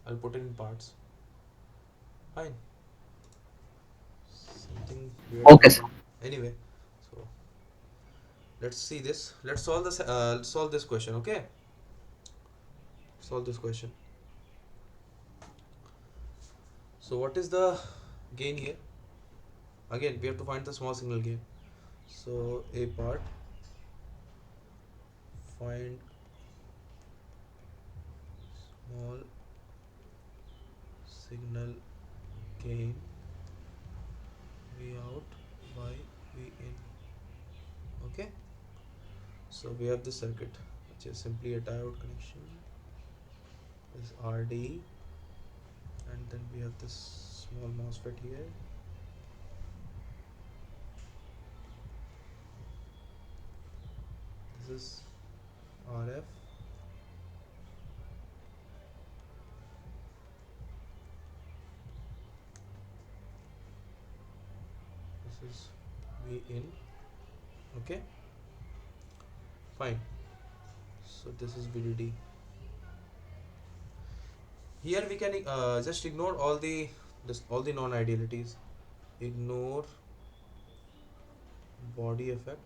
I'll put it in parts. Fine. Something weird Okay, sir. happened. Anyway, so let's see this. Let's solve this. Solve this question. Okay. Solve this question. So what is the gain here? Again, we have to find the small signal gain. So a part, find small signal gain V out by V in. Okay. So we have this circuit, which is simply a diode connection. This RD, and then we have this small MOSFET here. This is RF. This is V in. Okay. Fine. So this is VDD. Here we can just ignore all the non-idealities. Ignore body effect,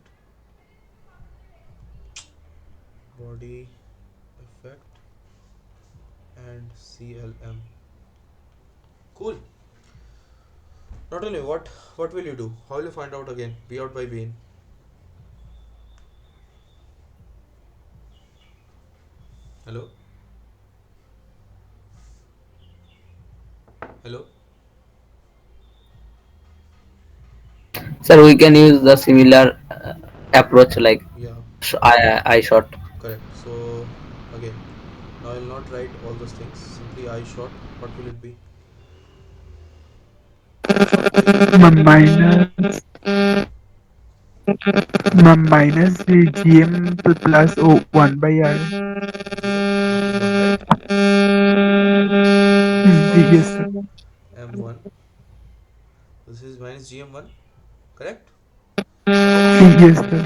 body effect, and CLM. Cool. Not only what will you do? How will you find out again? B out by B in. Hello, hello. Sir, we can use the similar approach like Yeah, I shot. correct. So again, now I'll not write all those things. Simply I short. What will it be? I short will be minus minus GM plus O 1 by R. 0, which is 1, right? So let's call Yes, this sir. M1. This is minus GM1, correct? Okay. Yes, sir.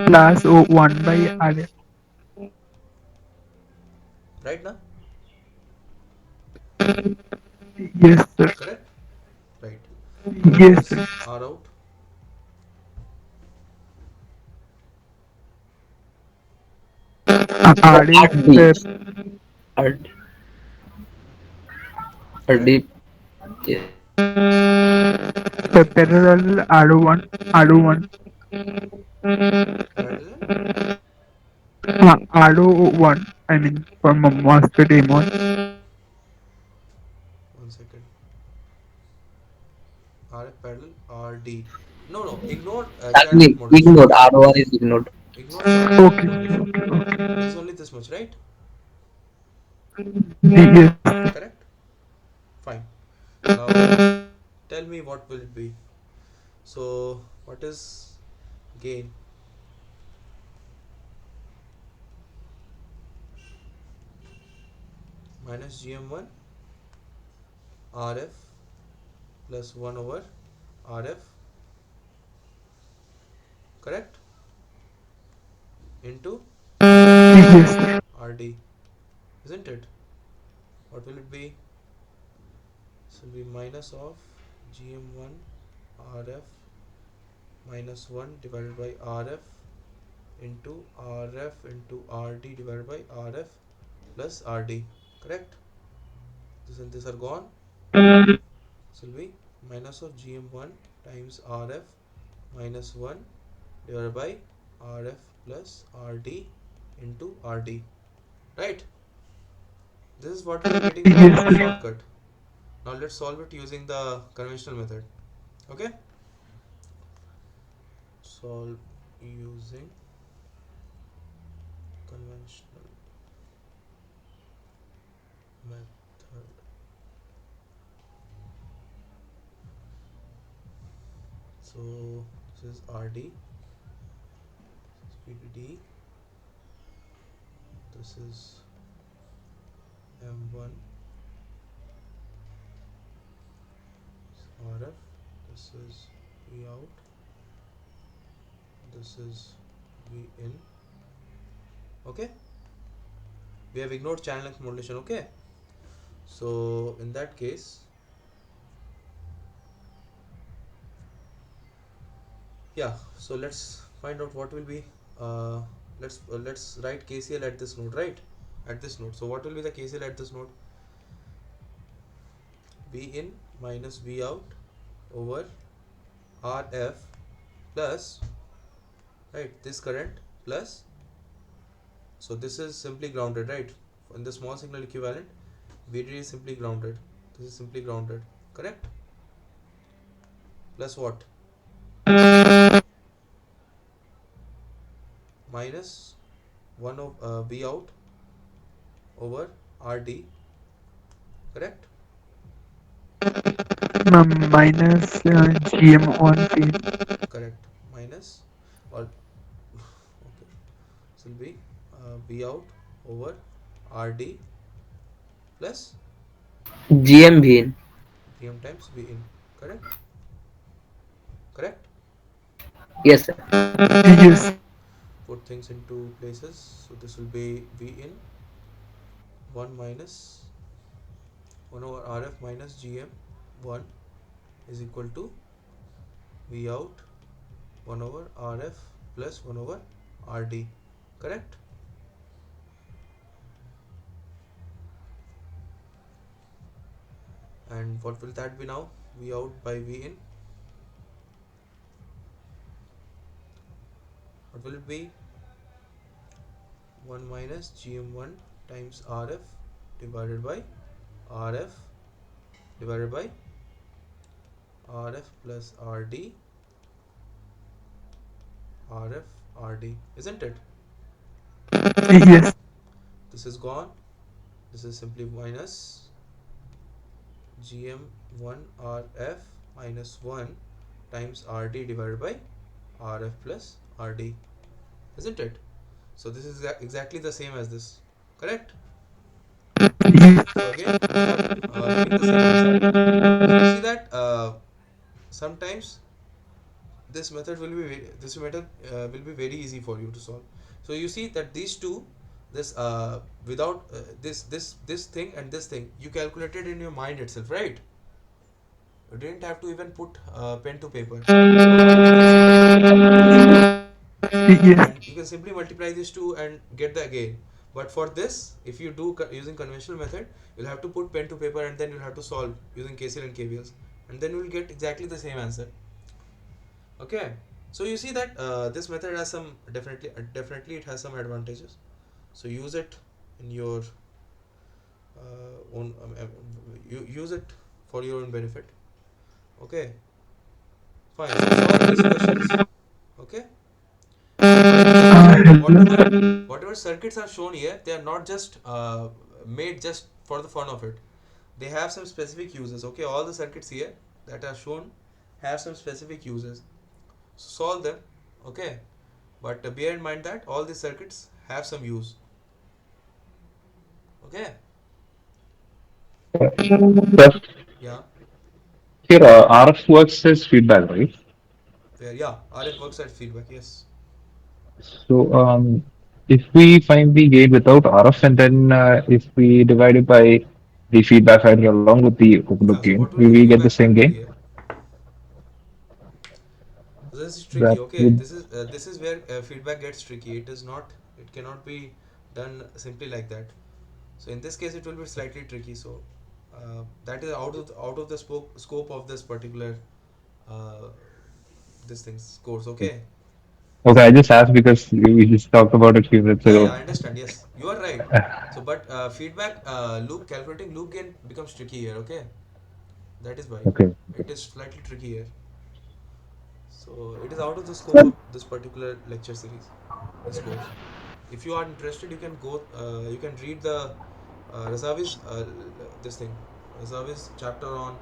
Plus O 1 by R. Right now, Yes, sir. correct? Right. Now what Yes, is sir. R out? Sir, R is RD, RD, Correct? RD. Yes. Repeat please. parallel R1, R1, Parallel. R01. I mean, for MOSFET M1. 1 second. RF parallel RD. No, no. Ignore That channel length means modulation. ignored. Okay. R1 is ignored. Ignore channel length Okay, modulation. okay, It okay. is only this much, right? Yes, Correct? Fine. Now tell me what will it be. So what is gain? Minus GM1 RF plus 1 over RF, correct? Into yes, sir. RD, isn't it? What will it be? This will be minus of GM1 RF minus 1 divided by RF into RF into RD divided by RF plus RD, correct? This and this are gone. This will be minus of GM1 times RF minus 1 divided by RF plus RD into RD, right? This is what we are getting from Yes, sir. shortcut. Now let's solve it using the conventional method. Okay? Solve using conventional method. So this is RD, this is PDD, this is M1 RF, this is V out, this is V in. Okay? We have ignored channel length modulation. Okay? So in that case, yeah, so let's find out what will be, uh, let's write KCL at this node, right? At this node, so what will be the KCL at this node? V in minus V out over RF plus, right, this current plus, so this is simply grounded, right? In the small signal equivalent, VDD is simply grounded, this is simply grounded, correct? Plus what? Minus 1 of V out over RD, correct? minus GM1 pin. Correct. Minus, or okay, this will be V out over RD plus GM in. VM times V in, correct? Correct. Yes, sir. Yes. Let's put things into places. So this will be V in 1 minus 1 over RF minus GM 1 is equal to V out 1 over RF plus 1 over RD, correct? And what will that be now? V out by V in, what will it be? 1 minus GM1 times RF divided by RF divided by RF plus RD, RF RD, isn't it? Yes. This is gone. This is simply minus GM1 RF minus 1 times RD divided by RF plus RD, isn't it? So this is exactly the same as this, correct? Yes. So again we are getting the same answer. So you see that sometimes this method will be very easy for you to solve. So you see that these two, this without this thing and this thing, you calculated in your mind itself, right? You didn't have to even put pen to paper. You don't have to do anything, isn't it? Yes. And you can simply multiply these two and get the gain. But for this, if you do using conventional method, you'll have to put pen to paper and then you'll have to solve using KCL and KVLs, and then you'll get exactly the same answer. Okay, so you see that this method has some, definitely it has some advantages. So use it in your own, you use it for your own benefit. Okay, fine. So solve these questions. Okay, and you see that Hello. whatever circuits are shown here, they are not just made just for the fun of it. They have some specific uses. Okay, all the circuits here that are shown have some specific uses. So solve them. Okay, but bear in mind that all these circuits have some use. Okay, Sir, yeah, here RF works as feedback, right? where, yeah, RF works at feedback, yes. So if we find the gain without RF and then if we divide it by the feedback value along with the open loop Yeah, so gain, what will we be will get the feedback same factor gain. here? So this is tricky. That Okay, would, this is where feedback gets tricky. It cannot be done simply like that. So in this case, it will be slightly tricky. So that is out of the scope of this particular uh, this thing's course. Okay. okay, I just asked because we just talked about it a few minutes Yeah, yeah, ago. I understand. Yes, you are right. So, but feedback loop, calculating loop gain becomes tricky here. Okay, that is why Okay, it is slightly tricky here. So it is out of the scope of this particular lecture series, this course. If you are interested, you can go. You can read the Razavi's this thing, Razavi's chapter on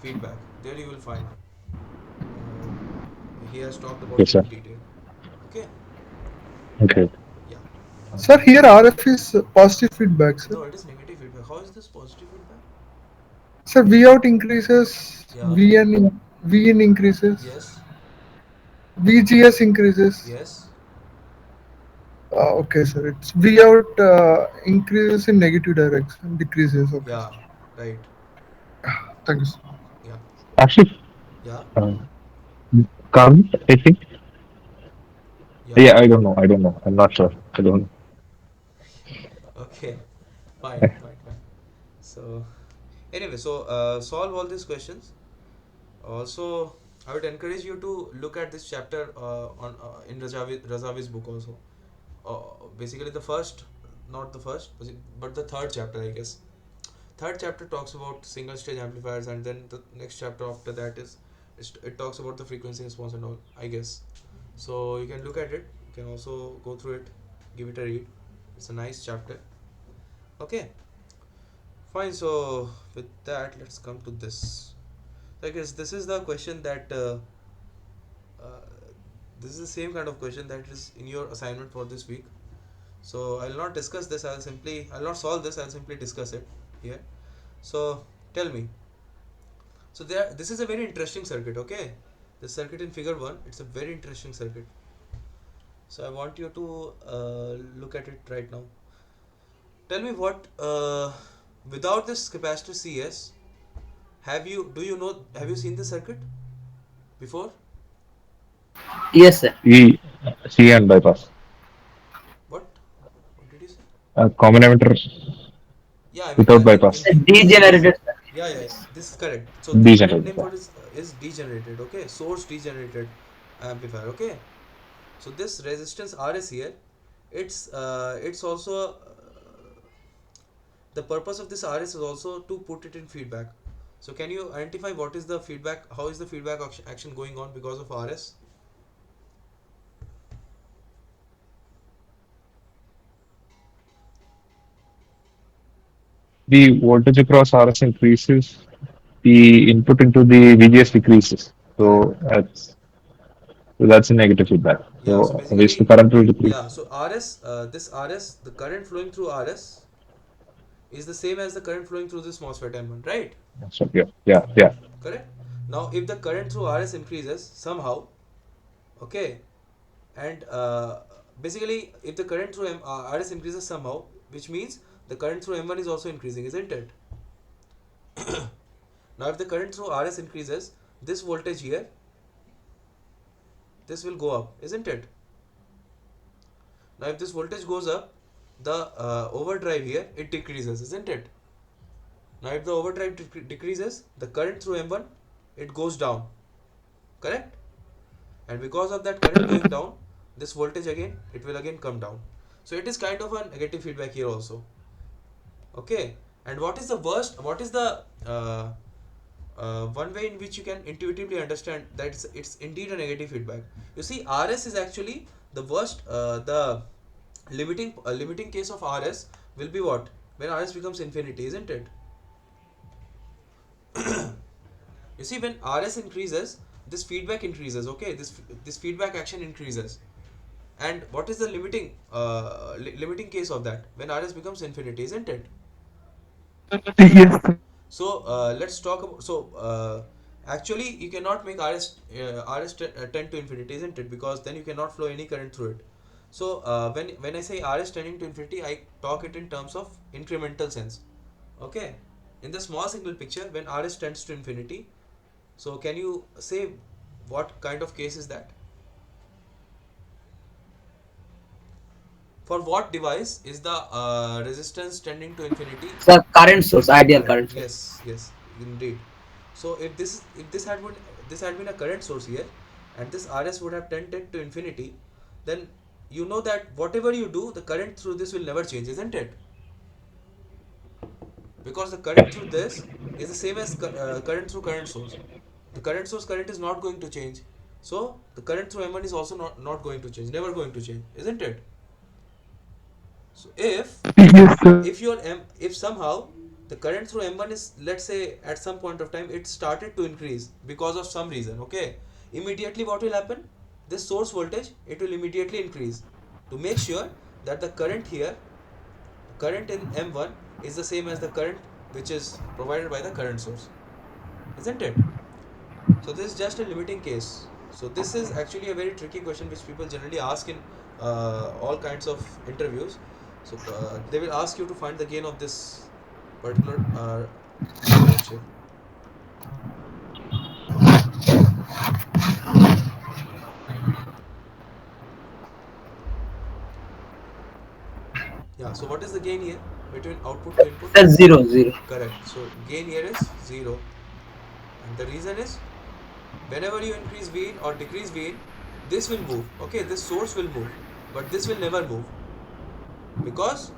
feedback. There you will find uh, he has talked about yes, it sir. in detail. Okay, Okay. yeah. Sir, here RF is positive feedback, sir. No, it is negative feedback. How is this positive feedback? Sir, V out increases, Yeah. V in increases, Yes. VGS increases. Yes. Okay, sir. It's V out increases in negative direction, decreases. Okay, Yeah. sir. Right. Thank you. Yeah. Actually, Yeah. uh, current, I think. Yeah. Yeah, I don't know. I don't know. I'm not sure. I don't. Okay. Fine. Fine. Fine. So anyway, so solve all these questions. Also, I would encourage you to look at this chapter on in Razavi's book also. Basically, the first, not the first, but the third chapter, I guess. Third chapter talks about single stage amplifiers, and then the next chapter after that it talks about the frequency response and all, I guess. So you can look at it. You can also go through it, give it a read. It's a nice chapter. Okay, fine. So with that, let's come to this. I guess this is the question that uh, this is the same kind of question that is in your assignment for this week. So I'll not discuss this. I'll not solve this. I'll simply discuss it here. So tell me. So this is a very interesting circuit. Okay, the circuit in figure 1. It's a very interesting circuit. So I want you to look at it right now. Tell me what without this capacitor CS, have you seen the circuit before? Yes, sir. E, C and bypass. What? What did you say? Common emitter Yeah, without I mean bypass. yes. Degenerated Yeah, circuit. yeah, yeah. Yes. This is correct. So the correct Degenerated. name for this is degenerated. Okay, source degenerated amplifier. Okay. So this resistance RS here, it's also the purpose of this RS is also to put it in feedback. So can you identify what is the feedback? How is the feedback action going on because of RS? The voltage across RS increases, the input into the VGS decreases. Correct. So that's a negative feedback. Yeah. So So obviously basically, current will decrease. yeah. So this RS, the current flowing through RS is the same as the current flowing through this MOSFET M1, right? So yeah, yeah, yeah. Correct. Now, if the current through RS increases somehow, okay, and basically, if the current through RS increases somehow, which means the current through M1 is also increasing, isn't it? Now, if the current through RS increases, this voltage here, this will go up, isn't it? Now, if this voltage goes up, the overdrive here, it decreases, isn't it? Now, if the overdrive decreases, the current through M1, it goes down, correct? And because of that current going down, this voltage again, it will again come down. So it is kind of a negative feedback here also. Okay. And what is the worst? What is the one way in which you can intuitively understand that it's indeed a negative feedback? You see, RS is actually the worst. The limiting case of RS will be what? When RS becomes infinity, isn't it? You see, when RS increases, this feedback increases. Okay, this feedback action increases. And what is the limiting case of that? When RS becomes infinity, isn't it? Yes, sir. So let's talk about. So actually, you cannot make tend to infinity, isn't it? Because then you cannot flow any current through it. So when I say RS tending to infinity, I talk it in terms of incremental sense. Okay. In the small signal picture, when RS tends to infinity, so can you say what kind of case is that? For what device is the resistance tending to infinity? So current source, ideal Correct. current source. Yes, yes, indeed. So if this had been a current source here, and this RS would have tended to infinity, then you know that whatever you do, the current through this will never change, isn't it? Because the current through this is the same as current through current source. The current source current is not going to change. So the current through M1 is also not going to change, never going to change, isn't it? So Yes, sir. if somehow the current through M1 is, let's say, at some point of time it started to increase because of some reason, okay, immediately what will happen? This source voltage, it will immediately increase to make sure that the current here, current in M1 is the same as the current which is provided by the current source, isn't it? So this is just a limiting case. So this is actually a very tricky question which people generally ask in all kinds of interviews. So they will ask you to find the gain of this particular architecture. Yeah, so what is the gain here between output to input? Sir, zero, zero. Correct. So gain here is 0, and the reason is whenever you increase gain or decrease gain, this will move. Okay, this source will move, but this will never move because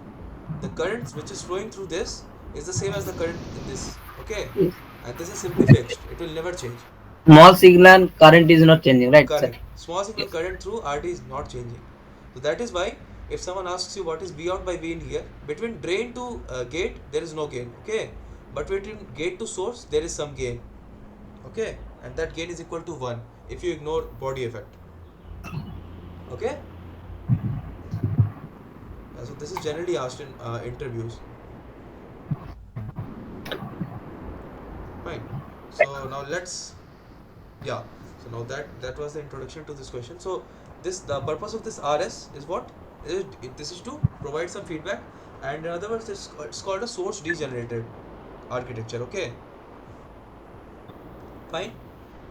the current which is flowing through this is the same as the current in this. Okay, Yes. and this is simply fixed. It will never change. Small signal current is not changing, right, sir? Correct. Small signal Yes. current through RD is not changing. So that is why if someone asks you what is V out by V in here, between drain to gate there is no gain. Okay, but between gate to source there is some gain. Okay, and that gain is equal to 1 if you ignore body effect. Okay, so this is generally asked in interviews. Fine. So now let's, yeah. So now that was the introduction to this question. So this, the purpose of this RS is what? This is to provide some feedback, and in other words, it's called a source degenerated architecture. Okay, fine.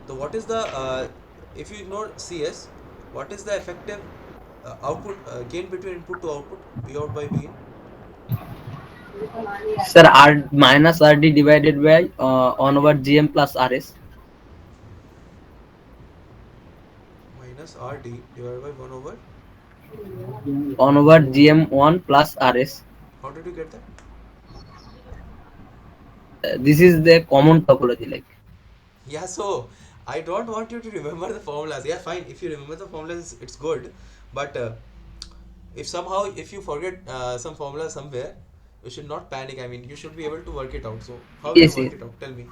So what is the if you ignore CS, what is the effective output gain between input to output? V out by V in Sir, R minus RD divided by 1 over GM plus RS. minus RD divided by 1 over. 1 over GM1 plus RS. How did you get that? This is the common topology, like. Yeah, so I don't want you to remember the formulas. Yeah, fine. If you remember the formulas, it's good. But if somehow if you forget some formula somewhere, you should not panic. I mean, you should be able to work it out. So how will you Yes, work yes. it out? Tell me.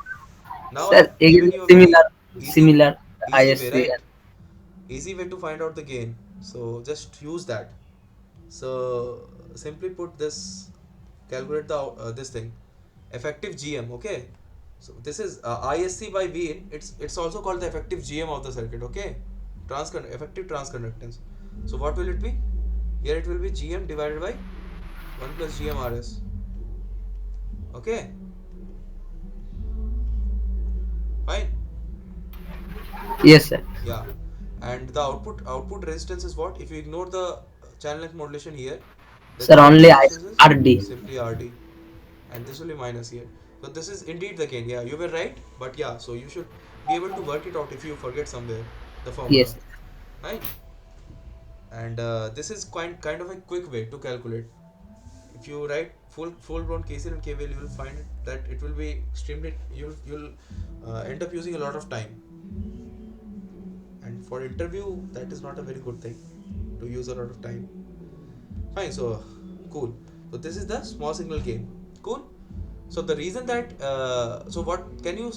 Now Sir, I've again, given you a very similar, easy, similar easy way, ISC. right? Easy way to find out the gain. So just use that. So simply put this, calculate the this thing, effective GM. Okay. So this is ISC by V in. It's also called the effective GM of the circuit. Okay, effective transconductance. So what will it be? Here it will be GM divided by 1 plus GM RS. Okay, fine. Yes, sir. Yeah, and the output resistance is what? If you ignore the channel length modulation here, then Sir, the output only resistance is RD. simply RD, and this will be minus here. So this is indeed the gain. Yeah, you were right, but yeah, so you should be able to work it out if you forget somewhere the formula. Yes. Fine. And this is kind of a quick way to calculate. If you write full blown KCL and KVL, you will find that it will be extremely, you'll end up using a lot of time, and for interview that is not a very good thing to use a lot of time. Fine, so cool. So this is the small signal gain. Cool. So the reason that so what can you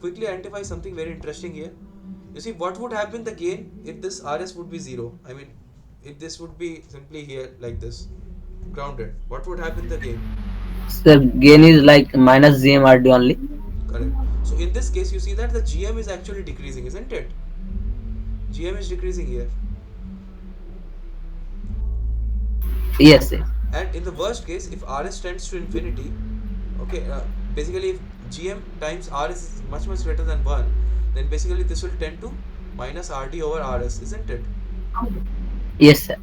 quickly identify something very interesting here? You see, what would happen the gain if this RS would be 0? I mean, if this would be simply here like this, grounded, what would happen the gain? Sir, gain is like minus GMRD only. Correct. So in this case, you see that the GM is actually decreasing, isn't it? GM is decreasing here. Yes, sir. And in the worst case, if RS tends to infinity, okay, basically if GM times RS is much greater than 1, then basically this will tend to minus RD over RS, isn't it? Yes, sir.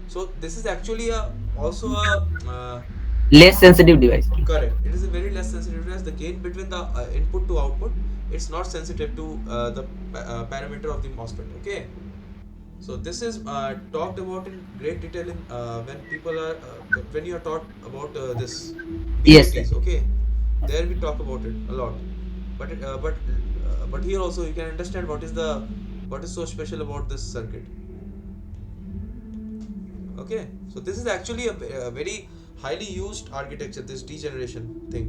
So this is actually a also a Less sensitive device. correct. It is a very less sensitive as the gain between the input to output. It's not sensitive to the parameter of the MOSFET. Okay. So this is talked about in great detail in when people are when you are taught about this Yes, sir. BJTs. Okay, there we talk about it a lot. But here also you can understand what is so special about this circuit. Okay, so this is actually a very highly used architecture. This degeneration thing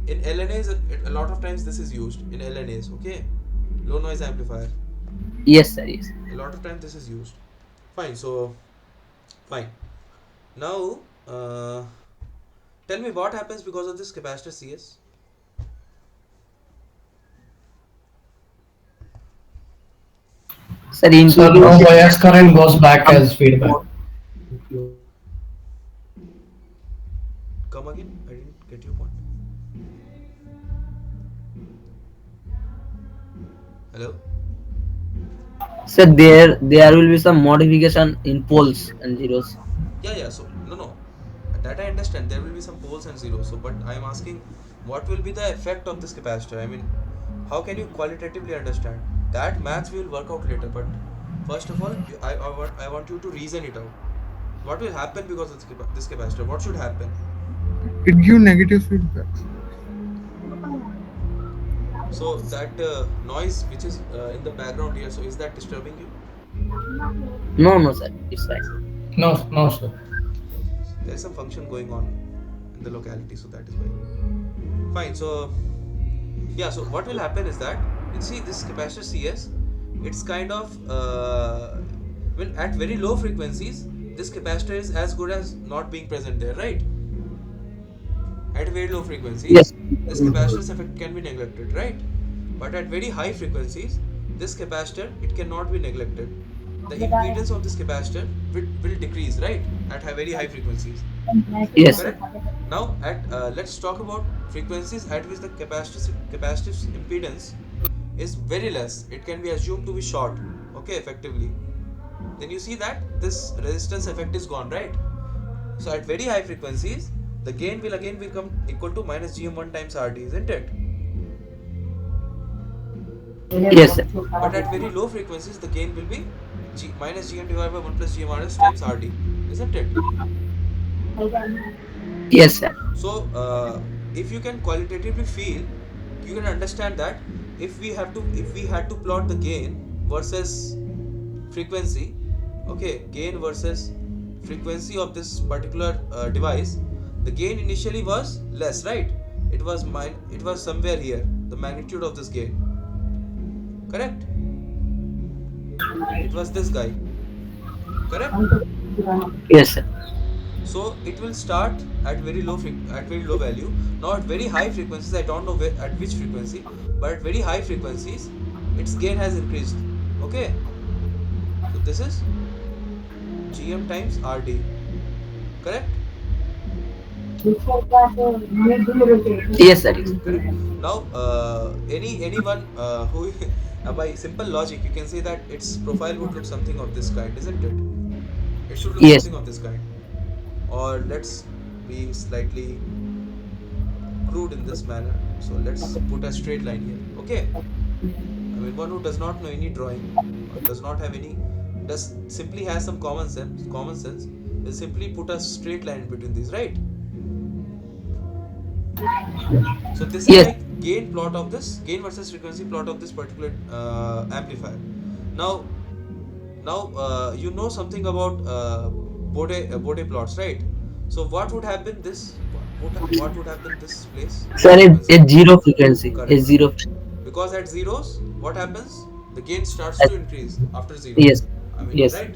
in LNAs, a lot of times this is used in LNAs. Okay, low noise amplifier. Yes, sir. Yes. A lot of times this is used. Fine. So fine. Now, tell me what happens because of this capacitor CS. Sir, So input no voltage bias current goes back as feedback. Come again? I didn't get your point. Hello. So there will be some modification in poles and zeros. Yeah, yeah. So no, no, that I understand. There will be some poles and zeros. So, but I am asking, what will be the effect of this capacitor? I mean, how can you qualitatively understand? That maths we will work out later. But first of all, I want you to reason it out. What will happen because of this capacitor? What should happen? It give negative feedbacks. So that noise which is in the background here. So is that disturbing you? No, no, sir. It's fine. No, no, sir. There is some function going on in the locality, so that is why. Fine. So yeah, so what will happen is that you see this capacitor CS, it's kind of when at very low frequencies, this capacitor is as good as not being present there, right? At very low frequencies, Yes. this capacitor's effect can be neglected, right? But at very high frequencies, this capacitor, it cannot be neglected. The impedance of this capacitor will decrease, right? At very high frequencies, Yes, sir. correct? Now at let's talk about frequencies at which the capacitive impedance is very less. It can be assumed to be short, okay, effectively. Then you see that this resistance effect is gone, right? So at very high frequencies, the gain will again become equal to minus gm1 times RD, isn't it? Yes, sir. But at very low frequencies, the gain will be minus gm divided by 1 plus gmrs times RD, isn't it? Yes, sir. So if you can qualitatively feel, you can understand that if we had to plot the gain versus frequency, okay, gain versus frequency of this particular device, the gain initially was less, right? It was somewhere here, the magnitude of this gain, correct? It was this guy, correct? Yes, sir. So it will start at at very low value. Now at very high frequencies, I don't know at which frequency, but at very high frequencies, its gain has increased. Okay, so this is gm times RD, correct? Yes, sir. Yes. Correct. Now, anyone who by simple logic, you can say that its profile would look something of this kind, isn't it? It should look Yes. something of this kind. Or let's be slightly crude in this manner. So let's put a straight line here. Okay. I mean, one who does not know any drawing, or does not have any, does simply has some common sense. Common sense will simply put a straight line in between these, right? So this is Yes. like gain versus frequency plot of this particular amplifier. Now, you know something about Bode plots, right? So what would happen this? What would happen this place? Sir, This frequency, it's zero frequency. It's correct? zero. Because at zeros, what happens? The gain starts Uh, to increase after zero. Yes. I mean, Yes. right?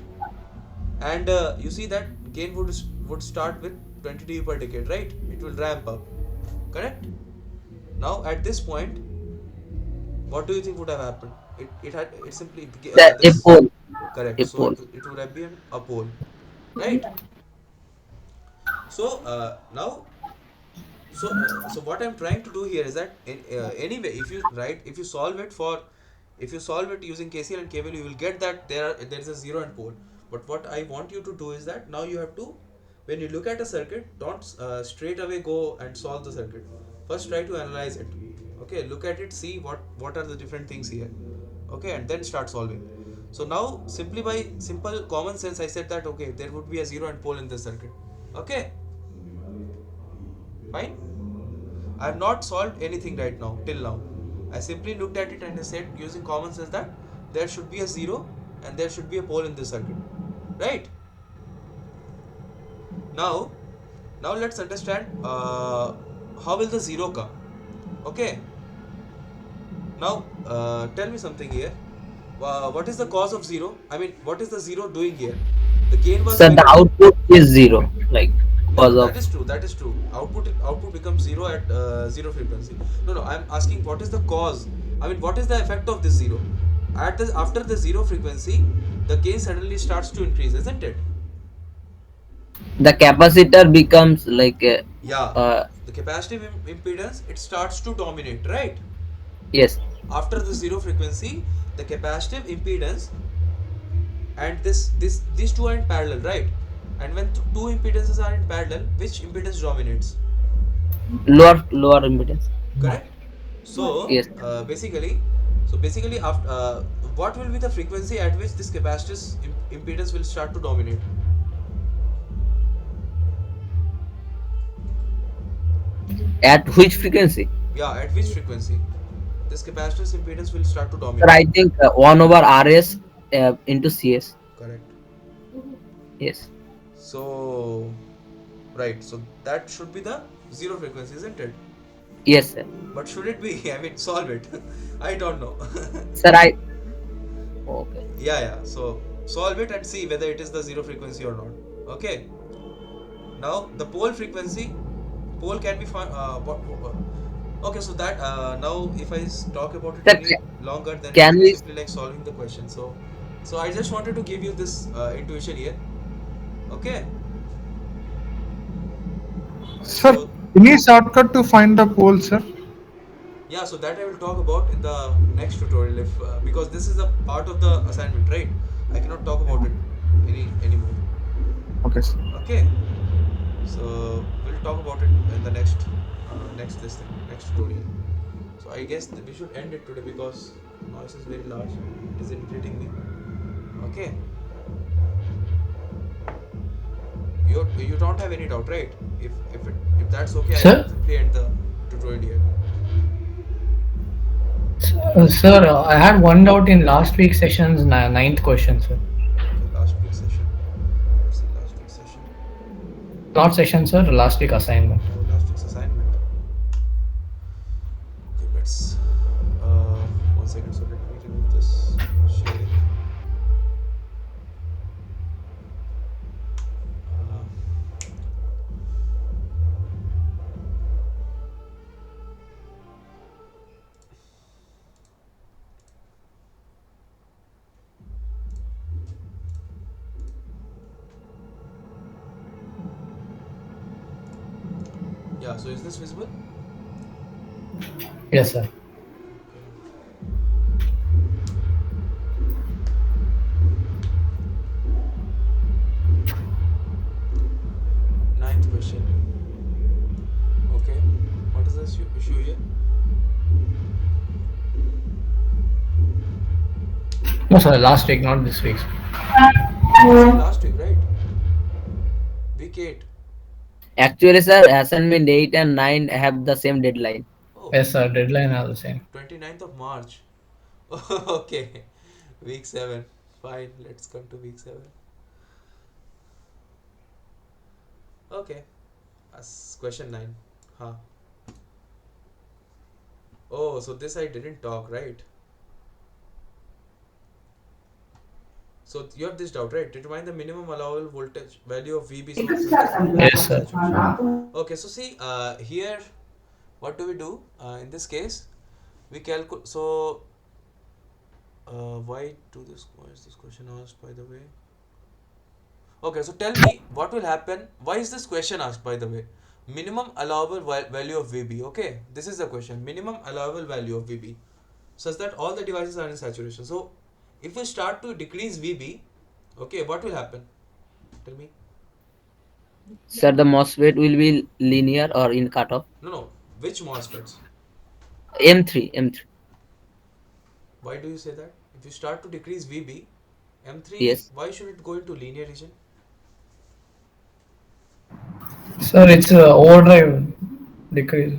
And you see that gain would start with 20 dB per decade, right? It will ramp up, correct? Now at this point, what do you think would have happened? It simply That a this, pole. correct. A So pole. it would have been a pole, right? So so what I'm trying to do here is that anyway, if you solve it if you solve it using KCL and KVL, you will get that there is a zero and pole. But what I want you to do is that now you have to, when you look at a circuit, don't straight away go and solve the circuit. First, try to analyze it. Okay, look at it, see what are the different things here. Okay, and then start solving. So now, simply by simple common sense, I said that okay, there would be a zero and pole in this circuit. Okay, fine. I have not solved anything right now, till now. I simply looked at it and I said using common sense that there should be a zero and there should be a pole in this circuit. Right? Now, now let's understand how will the zero come. Okay. Now, tell me something here. What is the cause of zero? I mean, what is the zero doing here? The gain was So the given. output is zero. Like No, no, because of that is true. That is true. Output becomes zero at zero frequency. No, no, I'm asking what is the cause? I mean, what is the effect of this zero? At the after the zero frequency, the gain suddenly starts to increase, isn't it? the capacitor becomes like Yeah. uh The capacitive impedance, it starts to dominate, right? yes. After the zero frequency, the capacitive impedance and these two are in parallel, right? And when two impedances are in parallel, which impedance dominates? Lower impedance. Correct. So Yes. basically after what will be the frequency at which this capacitor's impedance will start to dominate? At which frequency? Yeah, at which frequency this capacitor's impedance will start to Sir, dominate? I think 1 over RS into CS. Correct. Yes. So right, so that should be the zero frequency, isn't it? Yes, sir. But should it be? I mean, solve it. I don't know. Sir, I. Okay. Yeah. So solve it and see whether it is the zero frequency or not. Okay. Now the pole frequency, pole can be found. Okay, so that now if I talk about it Sir, any longer, then it can will be we. simply like solving the question. So I just wanted to give you this intuition here. Okay. Sir, So any shortcut to find the pole, sir? yeah, so that I will talk about in the next tutorial if because this is a part of the assignment, right? I cannot talk about it anymore. Okay, sir. Okay. So we'll talk about it in the next this thing, next tutorial. So I guess we should end it today because noise is very large. It is irritating me. Okay. You don't have any doubt, right? If that's okay, I can Sir? simply end the tutorial here. Sir, I had one doubt in last week's session's ninth question, sir. Okay, last week session. Let's see last week session. Not session, sir, last week assignment. Oh, last week's assignment. Okay, let's 1 second. So let me remove this sharing. Uh, yeah. So is this visible? Yes, sir. Ninth question. Okay. What is the issue here? No, sir, last week, not this week. You said last week, right? Week 8. Actually, sir, assignment 8 and 9 have the same deadline. Oh, Yes, sir, deadline are the same. 29th of March. Okay. Week 7. Fine. Let's come to week 7. Okay. That's question 9. Huh. Oh, so this I didn't talk, right? So you have this doubt, right? Determine the minimum allowable voltage value of VB so such that it will Yes, achieve sir. saturation. Okay, so see, here, what do we do? In this case, we calculate. So, why is this question asked, by the way? Okay, so tell me what will happen. Why is this question asked, by the way? Minimum allowable value of VB. Okay, this is the question. Minimum allowable value of VB such that all the devices are in saturation. So, if we start to decrease VB, okay, what will happen? Tell me. Sir, the MOSFET will be linear or in cutoff. No. Which MOSFETs? M3, M3. Why do you say that? If you start to decrease VB, M3, Yes. why should it go into linear region? Sir, it's overdrive decrease.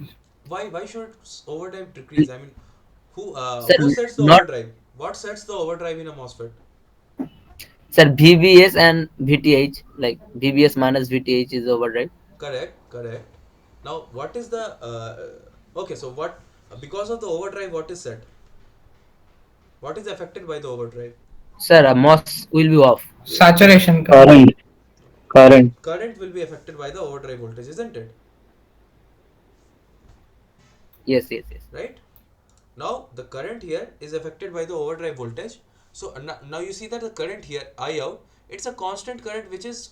Why should overdrive decrease? I mean, Sir, who sets the not. overdrive? What sets the overdrive in a MOSFET? Sir, VBS and VTH, like VBS minus VTH is overdrive. Correct. Now, what is the okay? So what? Because of the overdrive, what is set? What is affected by the overdrive? Sir, MOS will be off. Saturation current. Current, current. Current will be affected by the overdrive voltage, isn't it? Yes. Right? Now the current here is affected by the overdrive voltage. So now you see that the current here I out, it's a constant current which is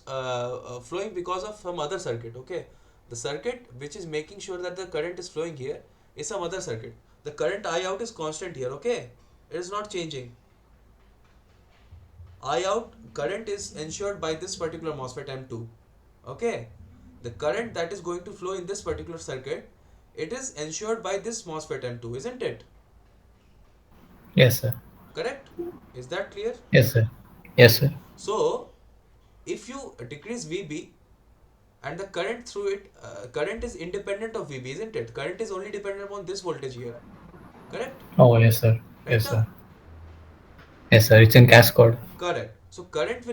flowing because of some other circuit. Okay, the circuit which is making sure that the current is flowing here is some other circuit. The current I out is constant here, okay? It is not changing. I out current is ensured by this particular MOSFET M2. Okay? The current that is going to flow in this particular circuit, it is ensured by this MOSFET M2, isn't it? Yes, sir. Correct? Is that clear? Yes, sir. Yes, sir. So, if you decrease VB and the current through it, current is independent of VB, isn't it? Current is only dependent upon this voltage here. Correct? Oh, yes, sir. Right Yes, now? sir. Yes, sir. It's in cascade. Correct. So current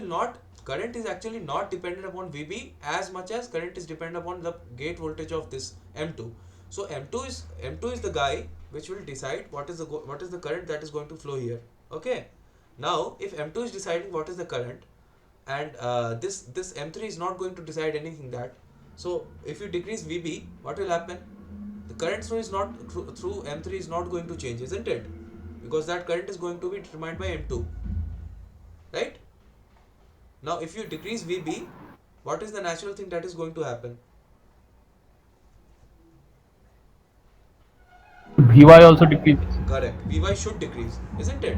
is actually not dependent upon VB as much as current is dependent upon the gate voltage of this M2. So M2 is the guy which will decide what is the current that is going to flow here. Okay. Now if M2 is deciding what is the current, and this M3 is not going to decide anything that. So if you decrease VB, what will happen? The current flow is not through M3 is not going to change, isn't it? Because that current is going to be determined by M2, right? Now if you decrease VB, what is the natural thing that is going to happen? Vy also decreases. Correct. Vy should decrease, isn't it?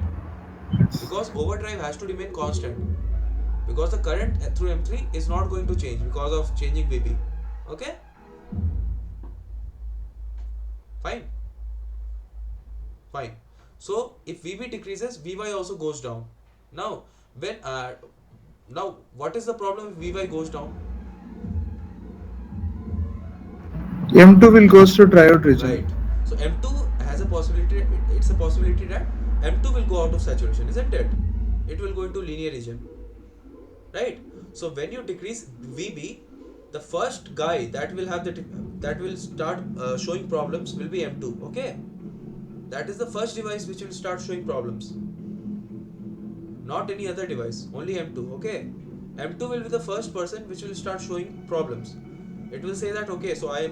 Because overdrive has to remain constant. Because the current through M3 is not going to change because of changing VB. Okay? Fine. Fine. So if VB decreases, Vy also goes down. Now when now what is the problem if Vy goes down? M2 will goes to triode region. Right. So M2 has a possibility. It's a possibility that M2 will go out of saturation, isn't it? It will go into linear region, right? So when you decrease VB, the first guy that will have that will start showing problems will be M2. Okay, that is the first device which will start showing problems. Not any other device, only M2. Okay, M2 will be the first person which will start showing problems. It will say that okay, so I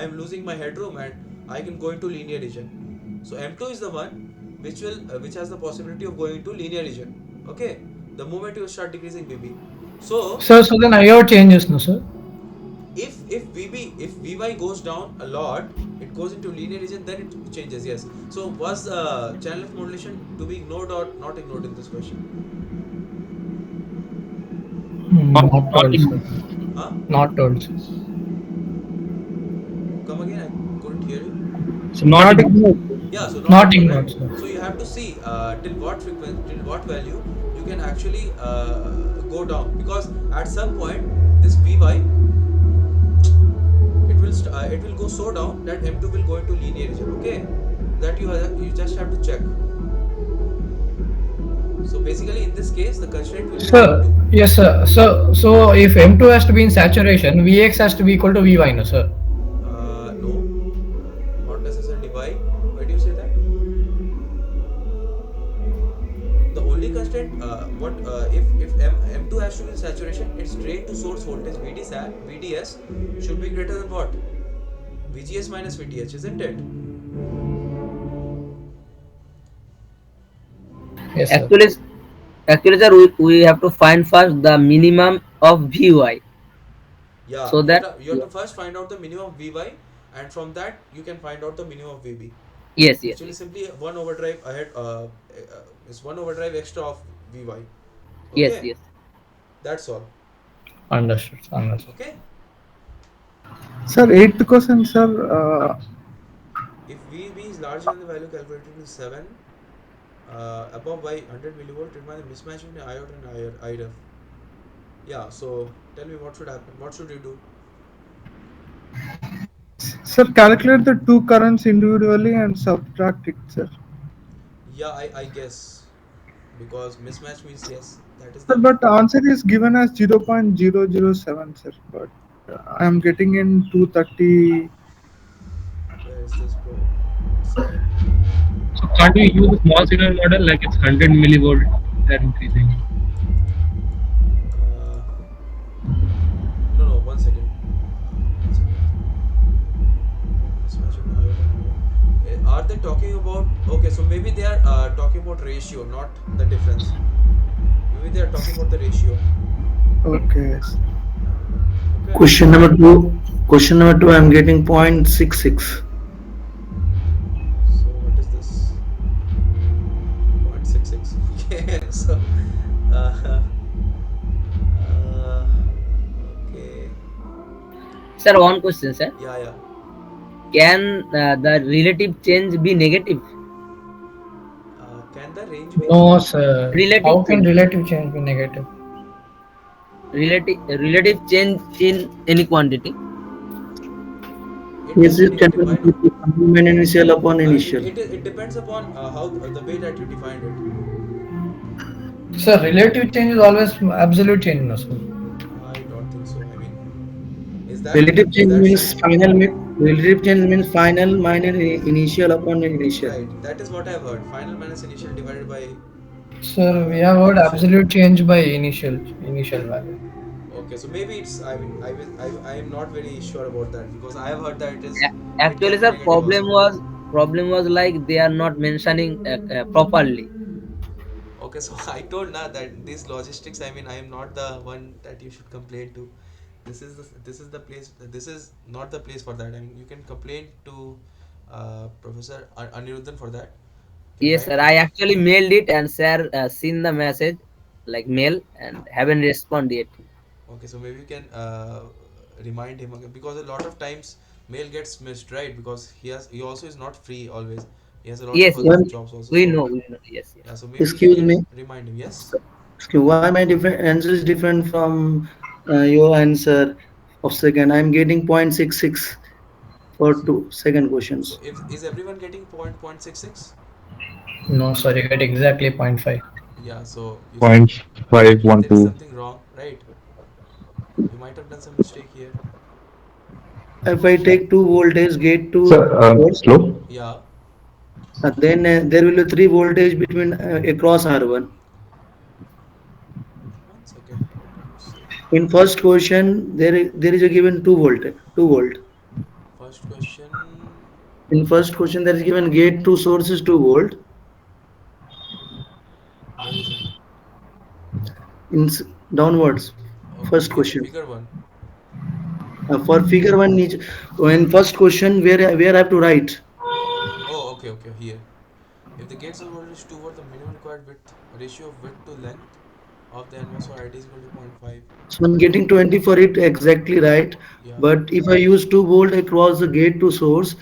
am losing my headroom and I can go into linear region. So M2 is the one which has the possibility of going into linear region. Okay, the moment you start decreasing VB. So Sir, so then IO changes, no, sir? if Vy goes down a lot, it goes into linear region, then it changes. Yes. So was channel of modulation to be ignored or not ignored in this question? Not Not told, sir. Huh? Not told, sir. Come again? I couldn't hear you. so not Not ignored. ignored. Yeah, so Not ignored, ignored, right? sir. So you have to see till what frequency, till what value you can actually go down, because at some point this Vy it will go so down that M2 will go into linear region. Okay, that you just have to check. So basically in this case the constraint will be Sir, M2. yes, sir. So if M2 has to be in saturation, Vx has to be equal to Vy, no, sir? No, not necessarily. Why do you say that? The only constraint what if M2 has to be in saturation, its drain to source voltage VDS should be greater than what? VGS minus VTH, isn't it? Yes, sir. Actually, sir, we have to find first the minimum of Vy. Yeah, So that, you have to first find out the minimum of Vy, and from that you can find out the minimum of VB, yes, which yes, will yes, simply one overdrive ahead is one overdrive extra of Vy. yes, Okay, yes. that's all. Understood. Understood. Okay, Sir, eighth question, sir. if VB is larger than the value calculated in 7 above by 100 millivolt, it might be mismatch between iot and IRF. Yeah, so tell me what should happen. What should you do? Sir, calculate the two currents individually and subtract it, sir. Yeah, I guess, because mismatch means yes. That is Sir, the but the answer is given as 0.007, sir. But I am getting in 230. where is this, bro? 1 second. So can't we use a small signal model like it's 100 millivolt? They're increasing. Uh, no, 1 second. 1 second. Mismatch between iot and IRF. Are they talking about? Okay, so maybe they are talking about ratio, not the difference. Maybe they are talking about the ratio. Okay. Okay. Question number two. Question number two. I'm getting 0.66. So logistics. Okay, so uh, uh, okay, Sir, one question, sir. yeah, yeah. Can the relative change be negative? Can the range be? No, sir. Relative How can change. relative change be negative? Relative change in any quantity. It Yes, can be it can negative. be Why not? complement initial upon I mean, initial. it depends upon how the way that you defined it. Sir, relative change is always absolute change, no, sir. I don't think so. I mean, Relative is change that means so? relative change means final minus initial upon initial. Right. That is what I've heard. Final minus initial divided by Sir, we have heard initial. absolute change by initial value. Okay, so maybe it's. I mean, I am not very sure about that because I have heard that it is. It Actually, can be sir, negative also. problem was like they are not mentioning properly. Okay, so I told now that these logistics. I mean, I am not the one that you should complain to. This is the place. This is not the place for that. I mean, you can complain to Professor Aniruddhan for that. You can Yes, sir. write I him. actually mailed it and sir seen the message like mail and haven't responded yet. Okay, so maybe you can remind him again because a lot of times mail gets missed, right? Because he also is not free always. He has a lot of Yes, other yes. One, jobs also. We So know, we know. Yes, yeah, yes. so maybe you excuse can me. remind him. Yes. Excuse, why my different answer is different from your answer of second? I'm getting 0.66 for So, two second so questions. if is everyone getting point 0.66? No, sir, you get exactly point 0.5. Yeah. So you see, Point five one there is two. something wrong, right? You might have done some mistake here. If I take two voltage gate to Sir, source, slow. Yeah. then there will be three voltage between across R1. One second. What are you saying? In first question, there is a given 2 volt, 2 volt. First question. In first question, there is given gate to source is 2 volt. Where is it? Downwards. Okay. First Figure question. figure one. For figure one, in first question, where I have to write. Oh, okay, okay. Here. If the gate source voltage is 2 volt, the minimum required width ratio of width to length of the NMOS for IT is equal to zero point 0.5. So I'm getting 20 for it exactly right. Yeah. But if I use 2 volt across the gate to source,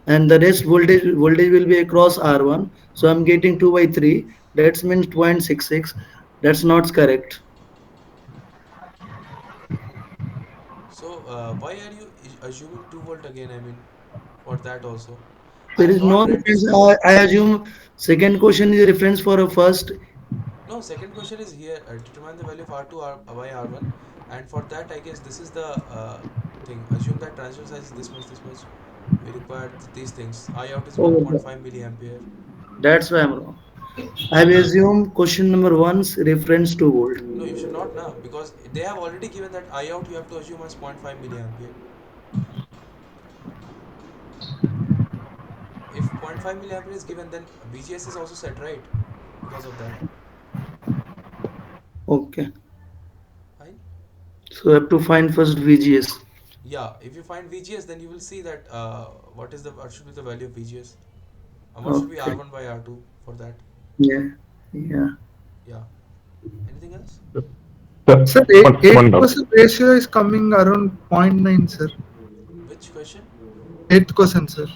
and the rest voltage will be across R1, so I'm getting 2 by 3. That means 0.66. That's not correct. So, why are you assuming 2 volt again? I mean, for that also. I There have is not no read this reference. code. I assume second question is a reference for a first. No, second question is here. Determine the value of R2 by R1. And for that, I guess this is the thing. Assume that transistor size is this much. We require these things. I out is equal to zero Oh, point 0.5 milliampere. that's why I'm wrong. I will assume question number one's reference 2 volt. No, you should not now because they have already given that I out you have to assume as zero point 0.5 milliampere. If zero point 0.5 milliampere is given, then VGS is also set, right? Because of that. Okay. Fine. So I have to find first VGS. Yeah, if you find VGS, then you will see that what should be the value of VGS and what should be Okay. R1 by R2 for that. Yeah. Yeah. Yeah. Anything else? Sir, Sir, one doubt. 8% ratio is coming around zero point 0.9, sir. Which question? Eighth question, sir.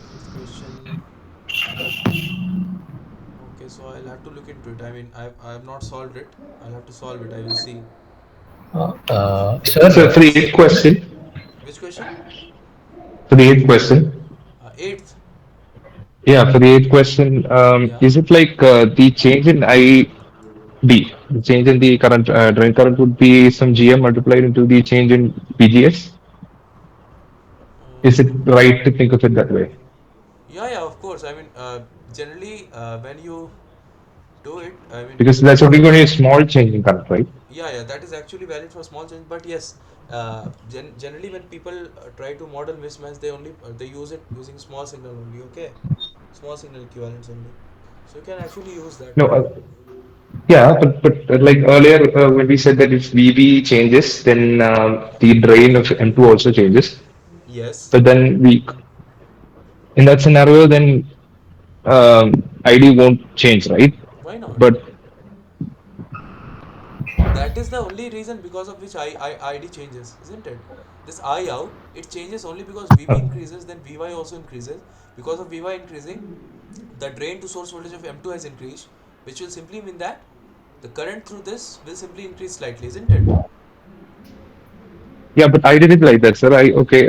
Eighth question. Okay, so I'll have to look into it. I mean, I have not solved it. I'll have to solve it. I will see. Sir, Sir, for the eighth question, Which question? for the eighth question, Eighth. yeah, for the eighth question, Yeah. is it like the change in ID, the change in the current drain current would be some GM multiplied into the change in BGS? Is it Uh, right to think of it that way? yeah, yeah, of course. I mean, generally, when you do it, I mean, Because that's only going to be a small change in current, right? yeah, yeah, that is actually valid for small change. But yes, generally, when people try to model mismatch, they use it using small signal only. Okay, small signal equivalents only. So you can actually use that. No, yeah, but like earlier when we said that if VB changes, then the drain of M2 also changes. Yes. But then we, in that scenario, then ID won't change, right? Why Why not? But That is the only reason because of which ID changes, isn't it? This I out, it changes only because VB increases, then VY also increases. Because of VY increasing, the drain to source voltage of M2 has increased, which will simply mean that the current through this will simply increase slightly, isn't it? yeah, but I did it like that, sir. I okay.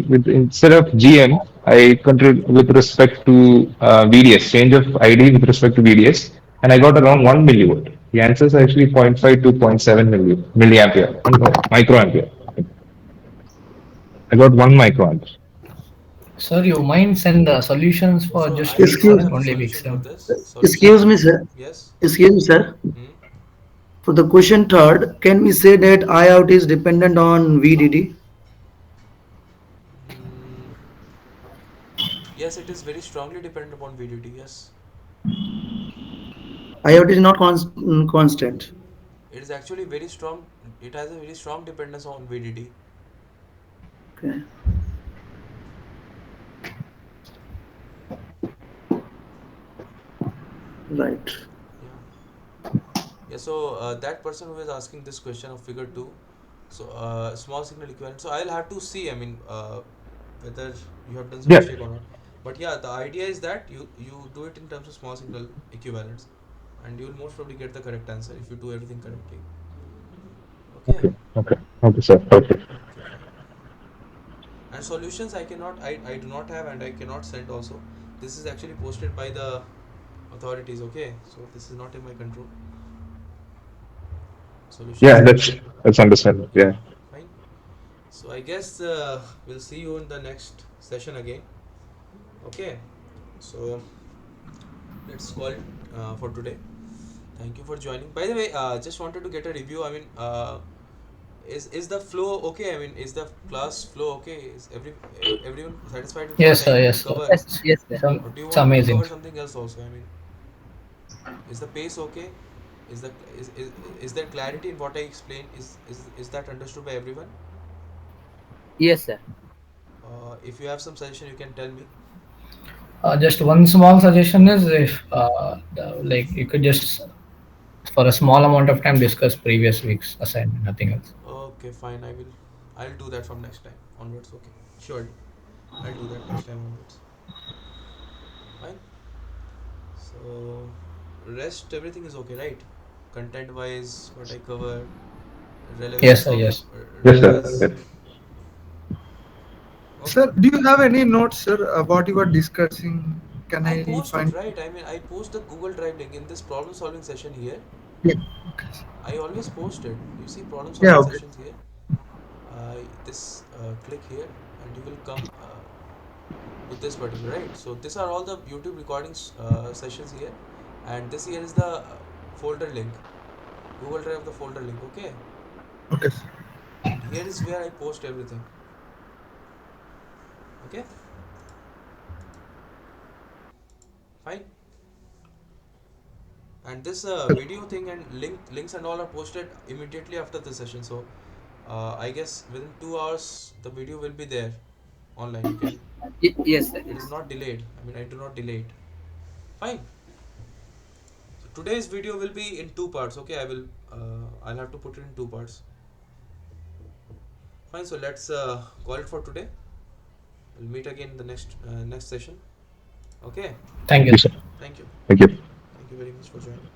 With instead of GM, I control with respect to VDS, change of ID with respect to VDS, and I got around 1 millivolt. The answer is actually zero point 0.5 to zero point 0.7 milliampere, no, microampere. I got 1 microamp. Sir, you mind send the solutions for So just I week do not Excuse, seven have the only week solution for seven? this. excuse Solutions, me, sir. yes. Excuse me, sir. Hmm. For the question third, can we say that I out is dependent on VDD? Mm, yes, it is very strongly dependent upon VDD. Yes, I out is not constant. it is actually very strong. It has a very strong dependence on VDD. Okay, right. Yeah. Yeah, so that person who is asking this question of figure 2, so small signal equivalent, so I'll have to see, I mean, whether you have done some Yeah, mistake or not. But yeah, the idea is that you do it in terms of small signal equivalents, and you will most probably get the correct answer if you do everything correctly. Okay. okay, okay, okay, sir. Perfect. Okay, fine. And solutions I do not have, and I cannot send also. This is actually posted by the authorities, okay, so this is not in my control. Solutions Yeah, I cannot. that's understandable. Yeah, Yeah, fine. So I guess we'll see you in the next session again. Okay. So let's call it for today. Thank you for joining. By the way, just wanted to get a review. I mean, is the flow okay? I mean, is the class flow okay? Is everyone satisfied with what Yes, I sir. Yes, sir. cover, Yes, yes, sir. So or do you it's want me to amazing. cover something else also? I mean, is the pace okay? Is the is there clarity in what I explained? Is that understood by everyone? Yes, sir. If you have some suggestion, you can tell me. Just one small suggestion is if like you could just for a small amount of time discuss previous week's assignment, nothing else. Okay, fine. I'll do that from next time onwards. Okay, sure. I'll do that next time onwards. Fine. So, rest everything is okay, right? Content wise, what I covered, Yes, relevance sir. of Yes. yes, sir. relevance. Yes. Okay. Sir, do you have any notes, sir, what you were discussing? Can I I post it, find? right? I mean, I post the Google Drive link in this problem solving session here. Yeah. Okay. I always post it. You see problem Yeah. solving Okay. sessions here. This click here, and you will come to this particular, right. So these are all the YouTube recordings sessions here, and this here is the folder link, Google Drive, the folder link. Okay, Okay, sir. and here is where I post everything. Okay, fine. And this video thing and links and all are posted immediately after the session. So I guess within 2 hours the video will be there online. You can. Yes, sir. It is Yes. not delayed. I mean, I do not delay it. Fine. So today's video will be in two parts. Okay, I will. I'll have to put it in two parts. Fine. So let's call it for today. We'll meet again in the next session. Okay. Thank Thank you, you, sir. sir. Thank you. Thank you. Thank you very much for joining.